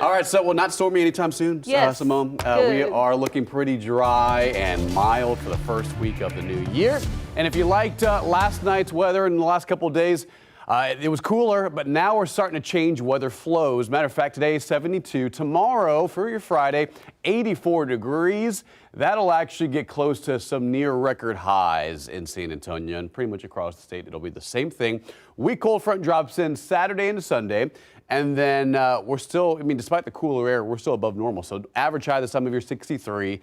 All right, so not stormy anytime soon, Yes. Simone. We are looking pretty dry and mild for the first week of the new year. And if you liked last night's weather in the last couple of days, it was cooler, but now we're starting to change weather flows. Matter of fact, today is 72. Tomorrow, for your Friday, 84 degrees. That'll actually get close to some near record highs in San Antonio and pretty much across the state. It'll be the same thing. Weak cold front drops in Saturday into Sunday. And then we're still, despite the cooler air, we're still above normal. So average high this time of year, 63.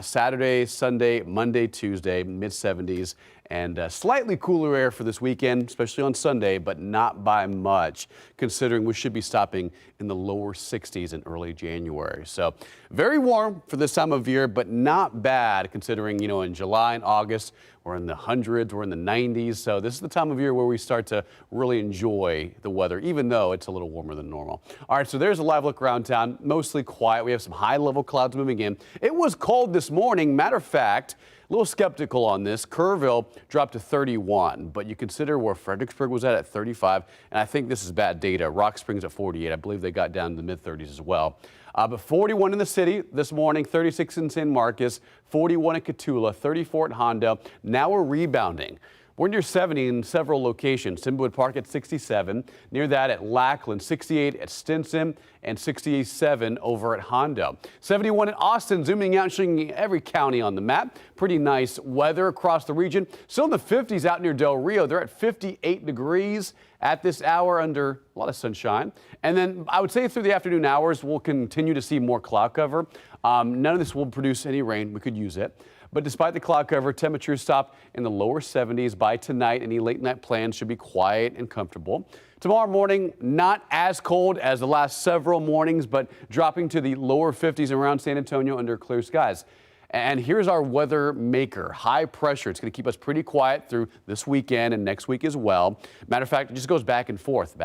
Saturday, Sunday, Monday, Tuesday, mid-70s. And slightly cooler air for this weekend, especially on Sunday, but not by much, considering we should be stopping in the lower 60s in early January. So very warm for this time of year, but not bad considering, in July and August, we're in the hundreds, we're in the 90s. So this is the time of year where we start to really enjoy the weather, even though it's a little warmer than normal. All right, so there's a live look around town, mostly quiet. We have some high level clouds moving in. It was cold this morning. Matter of fact, a little skeptical on this. Kerrville dropped to 31, but you consider where Fredericksburg was at 35, and I think this is bad data. Rock Springs at 48. I believe they got down to the mid-30s as well. But 41 in the city this morning, 36 in San Marcos, 41 at Cotulla, 34 at Hondo. Now we're rebounding. We're near 70 in several locations. Timberwood Park at 67. Near that at Lackland, 68 at Stinson, and 67 over at Hondo. 71 at Austin, zooming out, showing every county on the map. Pretty nice weather across the region. Still in the 50s out near Del Rio. They're at 58 degrees at this hour under a lot of sunshine. And then I would say through the afternoon hours, we'll continue to see more cloud cover. None of this will produce any rain. We could use it. But despite the cloud cover, temperatures stop in the lower 70s by tonight. Any late night plans should be quiet and comfortable. Tomorrow morning, not as cold as the last several mornings, but dropping to the lower 50s around San Antonio under clear skies. And here's our weather maker, high pressure. It's going to keep us pretty quiet through this weekend and next week as well. Matter of fact, it just goes back and forth.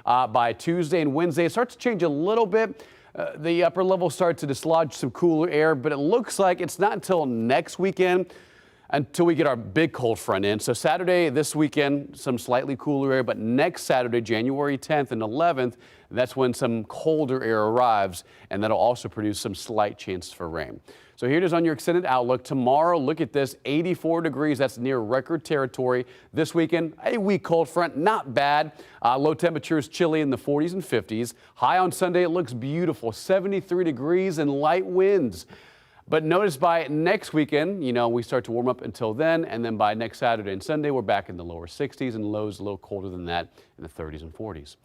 By Tuesday and Wednesday, it starts to change a little bit. The upper level starts to dislodge some cooler air, but it looks like it's not until next weekend until we get our big cold front in. So Saturday, this weekend, some slightly cooler air, but next Saturday, January 10th and 11th, that's when some colder air arrives, and that'll also produce some slight chance for rain. So here it is on your extended outlook. Tomorrow, look at this, 84 degrees. That's near record territory. This weekend, a weak cold front, not bad. Low temperatures chilly in the 40s and 50s. High on Sunday, it looks beautiful, 73 degrees and light winds. But notice by next weekend, we start to warm up until then. And then by next Saturday and Sunday, we're back in the lower 60s and lows a little colder than that in the 30s and 40s.